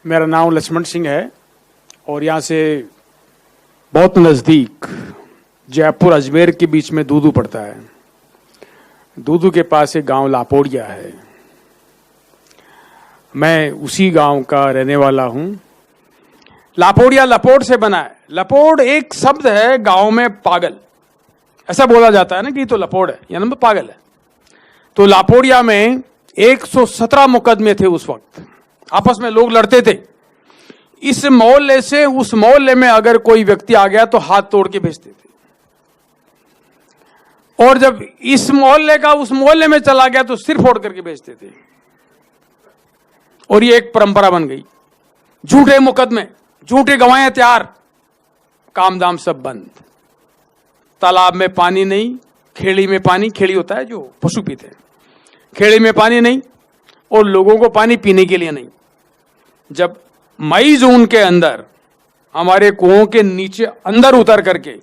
मेरा नाम लक्ष्मण सिंह है और यहाँ से बहुत नज़दीक जयपुर अजमेर के बीच में दूदू पड़ता है। दूदू के पास एक गांव लापोड़िया है। मैं उसी गांव का रहने वाला हूँ। लापोड़िया लपोड़ से बना है। लपोड़ एक शब्द है गांव में पागल, ऐसा बोला जाता है ना कि तो लपोड़ है या नंबर पागल है। तो लापोड़िया में 117 मुकदमे थे उस वक्त, आपस में लोग लड़ते थे। इस मोहल्ले से उस मोहल्ले में अगर कोई व्यक्ति आ गया तो हाथ तोड़ के भेजते थे, और जब इस मोहल्ले का उस मोहल्ले में चला गया तो सिर फोड़ करके भेजते थे। और ये एक परंपरा बन गई। झूठे मुकदमे, झूठे गवाहें तैयार, काम दाम सब बंद। तालाब में पानी नहीं, खेड़ी में पानी, खेड़ी होता है जो पशु पीते हैं, खेड़ी में पानी नहीं और लोगों को पानी पीने के लिए नहीं। जब मई जून के अंदर हमारे कुओं के नीचे अंदर उतर करके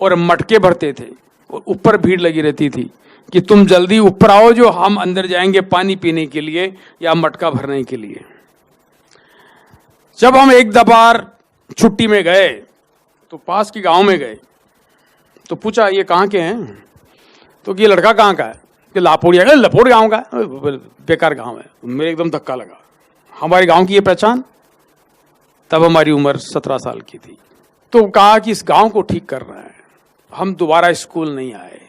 और मटके भरते थे और ऊपर भीड़ लगी रहती थी कि तुम जल्दी ऊपर आओ, जो हम अंदर जाएंगे पानी पीने के लिए या मटका भरने के लिए। जब हम एक दबार छुट्टी में गए तो पास के गांव में गए तो पूछा ये कहाँ के हैं, तो ये लड़का कहाँ का है, कि लापोड़िया का, लपोड़ गांव का, बेकार गांव है। मेरे एकदम धक्का लगा, हमारे गांव की ये पहचान। तब हमारी उम्र 17 साल की थी। तो कहा कि इस गांव को ठीक करना है, हम दोबारा स्कूल नहीं आए।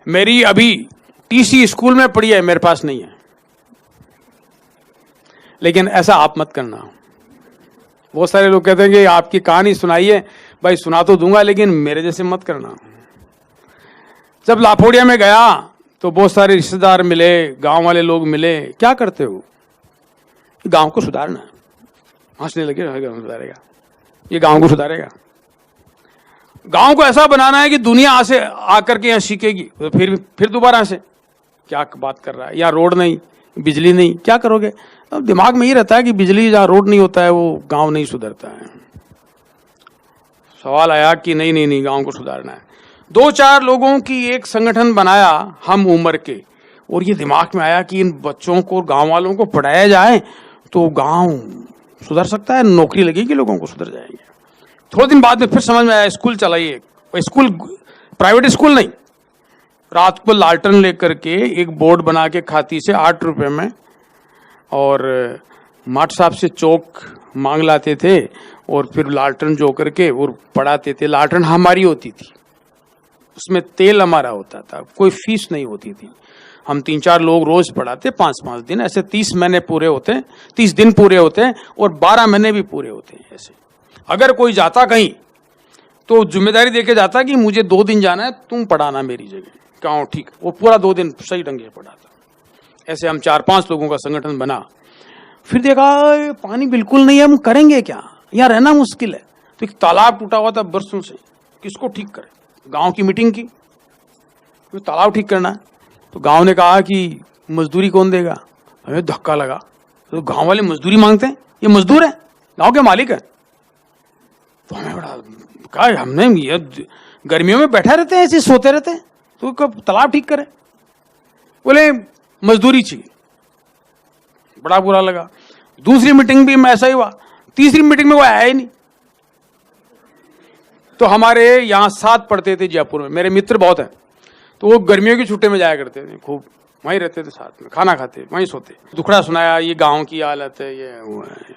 मेरी अभी टीसी स्कूल में पड़ी है, मेरे पास नहीं है। लेकिन ऐसा आप मत करना। बहुत सारे लोग कहते हैं कि आपकी कहानी सुनाइए, भाई सुना तो दूंगा लेकिन मेरे जैसे मत करना। जब लापोड़िया में गया तो बहुत सारे रिश्तेदार मिले, गांव वाले लोग मिले। क्या करते हो? गांव को सुधारना। हंसने लगे, सुधारेगा ये, गांव को सुधारेगा। गांव को ऐसा बनाना है कि दुनिया से आकर के यहाँ सीखेगी, तो फिर दोबारा से क्या बात कर रहा है, या रोड नहीं, बिजली नहीं, क्या करोगे? अब दिमाग में ये रहता है कि बिजली जहाँ रोड नहीं होता है वो गांव नहीं सुधरता है। सवाल आया कि नहीं, गांव को सुधारना है। 2-4 लोगों की एक संगठन बनाया हम उम्र के, और ये दिमाग में आया कि इन बच्चों को, गांव वालों को पढ़ाया जाए तो गांव सुधर सकता है, नौकरी लगेगी, लोगों को सुधर जाएंगे। थोड़े दिन बाद में फिर समझ में आया, स्कूल चलाइए। स्कूल प्राइवेट स्कूल नहीं, रात को लालटेन लेकर के एक बोर्ड बना के खाती से 8 रुपए में, और माट साहब से चौक मांग लाते थे और फिर लालटेन जो करके और पढ़ाते थे। लालटेन हमारी होती थी, उसमें तेल हमारा होता था, कोई फीस नहीं होती थी। हम 3-4 लोग रोज पढ़ाते, 5-5 दिन, ऐसे 30 महीने पूरे होते हैं, 30 दिन पूरे होते हैं और 12 महीने भी पूरे होते हैं। ऐसे अगर कोई जाता कहीं तो जिम्मेदारी देके जाता कि मुझे 2 दिन जाना है, तुम पढ़ाना मेरी जगह। कहो ठीक, वो पूरा 2 दिन सही ढंग से पढ़ाता। ऐसे हम 4-5 लोगों का संगठन बना। फिर देखा पानी बिल्कुल नहीं है, हम करेंगे क्या, यहाँ रहना मुश्किल है। तो एक तालाब टूटा हुआ था बरसों से, किसको ठीक करे? गांव की मीटिंग की, तो तालाब ठीक करना है। तो गांव ने कहा कि मजदूरी कौन देगा? हमें धक्का लगा, तो गांव वाले मजदूरी मांगते हैं, ये मजदूर है, गांव के मालिक है। तो हमें बड़ा कहा, हमने ये गर्मियों में बैठा रहते हैं, ऐसे सोते रहते हैं, तो कब तालाब ठीक करे? बोले मजदूरी चाहिए। बड़ा बुरा लगा। दूसरी मीटिंग भी में ऐसा ही हुआ, तीसरी मीटिंग में वो आया ही नहीं। तो हमारे यहाँ 7 पढ़ते थे जयपुर में, मेरे मित्र बहुत हैं, तो वो गर्मियों की छुट्टी में जाया करते थे, खूब वहीं रहते थे, साथ में खाना खाते, वहीं सोते। दुखड़ा सुनाया, ये गांव की हालत है, ये वो है,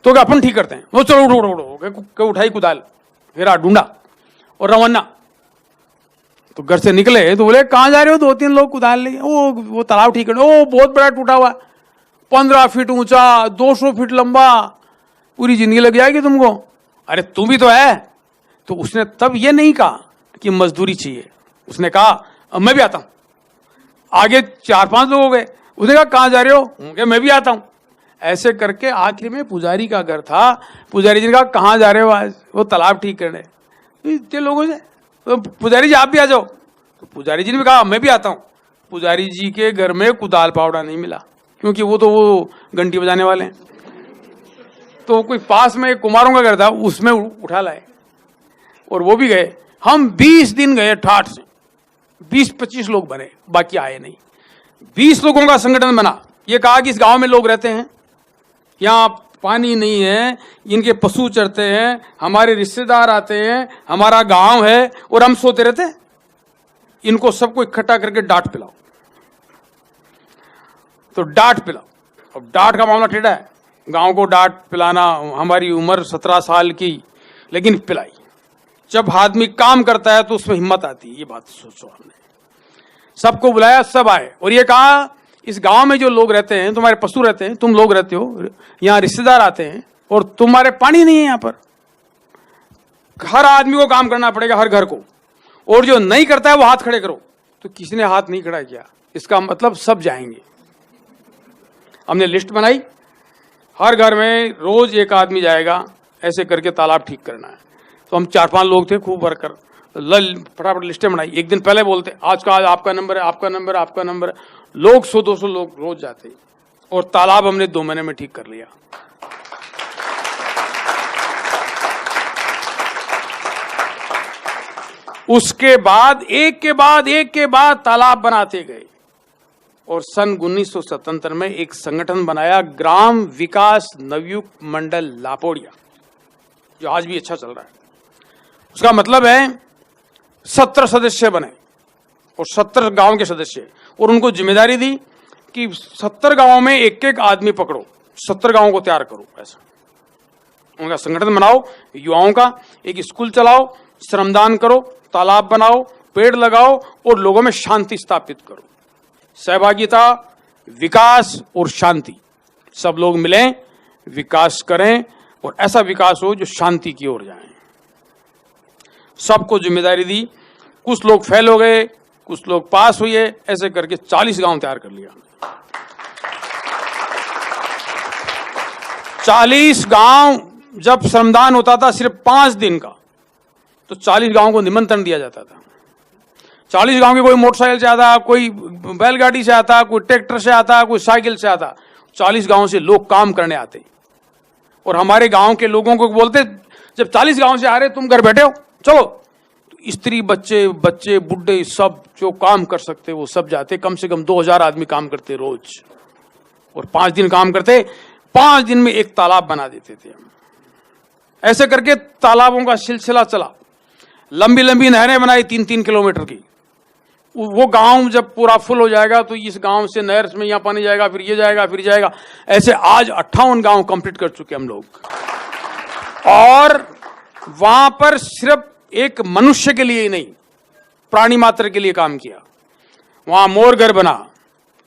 तो अपन ठीक करते हैं। वो चलो उठो, उठाई कुदाल, फिर ढूंढा और रवाना। तो घर से निकले तो बोले कहाँ जा रहे हो? 2-3 लोग कुदाल ले, वो तालाब ठीक करने। ओ बहुत बड़ा टूटा हुआ, 15 फीट ऊंचा, 200 फीट लंबा, पूरी जिंदगी लग जाएगी तुमको। अरे तुम भी तो है। तो उसने तब ये नहीं कहा कि मजदूरी चाहिए, उसने कहा मैं भी आता हूं। आगे 4-5 लोग हो गए, उसने कहा कहाँ जा रहे हो? मैं भी आता हूं। ऐसे करके आखिर में पुजारी का घर था, पुजारी जी ने कहा कहाँ जा रहे हो आज? वो तालाब ठीक करने। इतने लोगों से, तो पुजारी जी आप भी आ जाओ। तो पुजारी जी ने भी कहा मैं भी आता हूँ। पुजारी जी के घर में कुदाल पावड़ा नहीं मिला, क्योंकि वो घंटी बजाने वाले हैं। तो कोई पास में एक कुमारों का घर था, उसमें उठा लाए और वो भी गए। हम 20 दिन गए ठाठ से, 20-25 लोग बने, बाकी आए नहीं। 20 लोगों का संगठन बना। ये कहा कि इस गांव में लोग रहते हैं, यहाँ पानी नहीं है, इनके पशु चरते हैं, हमारे रिश्तेदार आते हैं, हमारा गांव है और हम सोते रहते हैं। इनको सबको इकट्ठा करके डांट पिलाओ, तो डांट पिलाओ। अब डांट का मामला टेढ़ा है, गांव को डांट पिलाना, हमारी उम्र 17 साल की, लेकिन पिलाई। जब आदमी काम करता है तो उसमें हिम्मत आती है। ये बात सोचो, हमने सबको बुलाया, सब आए और ये कहा इस गांव में जो लोग रहते हैं, तुम्हारे पशु रहते हैं, तुम लोग रहते हो, यहाँ रिश्तेदार आते हैं और तुम्हारे पानी नहीं है यहाँ पर। हर आदमी को काम करना पड़ेगा, हर घर को, और जो नहीं करता है वो हाथ खड़े करो। तो किसी ने हाथ नहीं खड़ा किया, इसका मतलब सब जाएंगे। हमने लिस्ट बनाई, हर घर में रोज एक आदमी जाएगा, ऐसे करके तालाब ठीक करना है। तो हम 4-5 लोग थे, खूब वर्कर, फटाफट लिस्टें बनाई। एक दिन पहले बोलते आज आपका नंबर है, आपका नंबर है, आपका नंबर है। लोग 100-200 लोग रोज जाते और तालाब हमने 2 महीने में ठीक कर लिया। उसके बाद एक के बाद तालाब बनाते गए और सन 1977 में एक संगठन बनाया, ग्राम विकास नवयुक्त मंडल लापोड़िया, जो आज भी अच्छा चल रहा है। उसका मतलब है 17 सदस्य बने और 70 गांव के सदस्य, और उनको जिम्मेदारी दी कि 70 गांवों में एक आदमी पकड़ो, 70 गांवों को तैयार करो। ऐसा उनका संगठन बनाओ, युवाओं का एक स्कूल चलाओ, श्रमदान करो, तालाब बनाओ, पेड़ लगाओ और लोगों में शांति स्थापित करो। सहभागिता, विकास और शांति, सब लोग मिलें, विकास करें और ऐसा विकास हो जो शांति की ओर जाए। सबको जिम्मेदारी दी, कुछ लोग फेल हो गए, कुछ लोग पास हुए, ऐसे करके 40 गांव तैयार कर लिया। 40 गांव, जब श्रमदान होता था सिर्फ 5 दिन का, तो 40 गांव को निमंत्रण दिया जाता था। 40 गांव के, कोई मोटरसाइकिल से आता, कोई बैलगाड़ी से आता, कोई ट्रैक्टर से आता, कोई साइकिल से आता। 40 गांव से लोग काम करने आते और हमारे गांव के लोगों को बोलते, जब 40 गांव से आ रहे, तुम घर बैठे हो, चलो। तो स्त्री, बच्चे, बुढ़े, सब जो काम कर सकते वो सब जाते। कम से कम 2000 आदमी काम करते रोज और 5 दिन काम करते। 5 दिन में एक तालाब बना देते थे हम। ऐसे करके तालाबों का सिलसिला चला। लंबी लंबी नहरें बनाई 3-3 किलोमीटर की। वो गांव जब पूरा फुल हो जाएगा तो इस गांव से नहर में यहाँ पानी जाएगा, फिर ये जाएगा, फिर जाएगा। ऐसे आज 58 गांव कंप्लीट कर चुके हम लोग। और वहां पर सिर्फ एक मनुष्य के लिए ही नहीं, प्राणी मात्र के लिए काम किया। वहां मोर घर बना,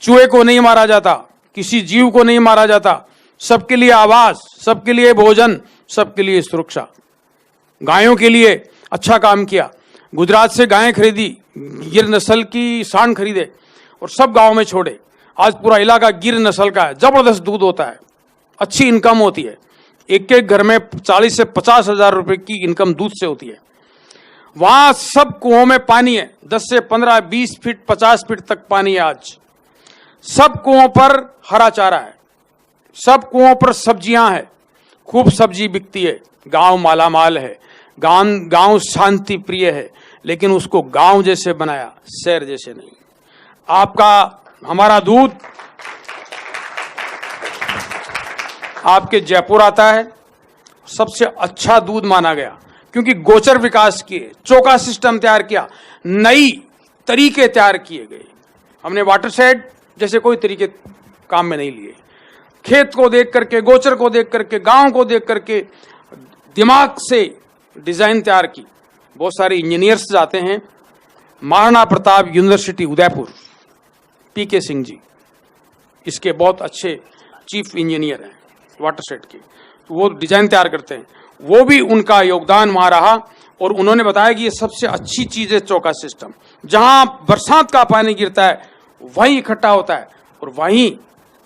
चूहे को नहीं मारा जाता, किसी जीव को नहीं मारा जाता, सबके लिए आवास, सबके लिए भोजन, सबके लिए सुरक्षा। गायों के लिए अच्छा काम किया। गुजरात से गायें खरीदी, गिर नस्ल की सांड खरीदे और सब गांव में छोड़े। आज पूरा इलाका गिर नस्ल का है, जबरदस्त दूध होता है, अच्छी इनकम होती है। एक घर में 40 से 50 हजार रुपए की इनकम दूध से होती है। वहां सब कुओं में पानी है, 10 से 15, 20 फीट, 50 फीट तक पानी है। आज सब कुओं पर हरा चारा है, सब कुओं पर सब्जियां हैं, खूब सब्जी बिकती है। गांव मालामाल है, गांव शांति प्रिय है, लेकिन उसको गांव जैसे बनाया, शहर जैसे नहीं। हमारा दूध आपके जयपुर आता है, सबसे अच्छा दूध माना गया, क्योंकि गोचर विकास किए, चौका सिस्टम तैयार किया, नई तरीके तैयार किए गए। हमने वाटर शेड जैसे कोई तरीके काम में नहीं लिए। खेत को देख करके, गोचर को देख करके, गांव को देख करके दिमाग से डिजाइन तैयार की। बहुत सारे इंजीनियर्स जाते हैं। महाराणा प्रताप यूनिवर्सिटी उदयपुर, पीके सिंह जी इसके बहुत अच्छे चीफ इंजीनियर हैं वाटर शेड के, तो वो डिजाइन तैयार करते हैं। वो भी उनका योगदान वहां रहा और उन्होंने बताया कि ये सबसे अच्छी चीज है चौका सिस्टम। जहां बरसात का पानी गिरता है वहीं इकट्ठा होता है और वहीं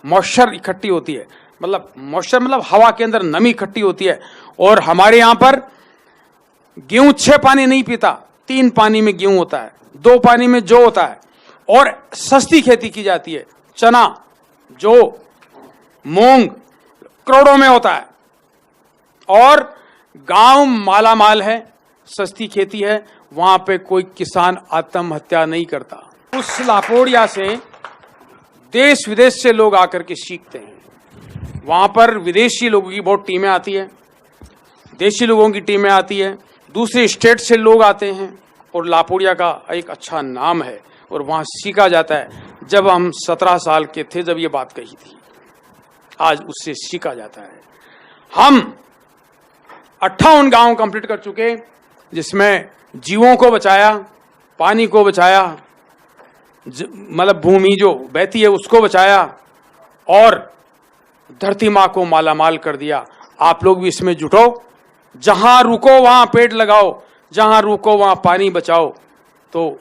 मॉइस्चर इकट्ठी होती है। मतलब मॉइस्चर मतलब हवा के अंदर नमी इकट्ठी होती है। और हमारे यहां पर गेहूं 6 पानी नहीं पीता, 3 पानी में गेहूं होता है, 2 पानी में जौ होता है। और सस्ती खेती की जाती है, चना, जौ, मूंग करोड़ों में होता है। और गांव मालामाल है, सस्ती खेती है, वहां पे कोई किसान आत्महत्या नहीं करता। उस लापोड़िया से देश विदेश से लोग आकर के सीखते हैं। वहां पर विदेशी लोगों की बहुत टीमें आती है, देशी लोगों की टीमें आती है, दूसरे स्टेट से लोग आते हैं और लापोड़िया का एक अच्छा नाम है और वहां सीखा जाता है। जब हम 17 साल के थे जब ये बात कही थी, आज उससे सीखा जाता है। हम 58 गांव कंप्लीट कर चुके, जिसमें जीवों को बचाया, पानी को बचाया, मतलब भूमि जो बहती है उसको बचाया और धरती माँ को मालामाल कर दिया। आप लोग भी इसमें जुटो, जहां रुको वहां पेड़ लगाओ, जहां रुको वहां पानी बचाओ, तो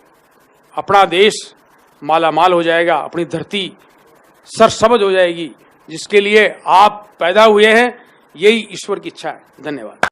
अपना देश मालामाल हो जाएगा, अपनी धरती सरसब्ज हो जाएगी, जिसके लिए आप पैदा हुए हैं। यही ईश्वर की इच्छा है। धन्यवाद।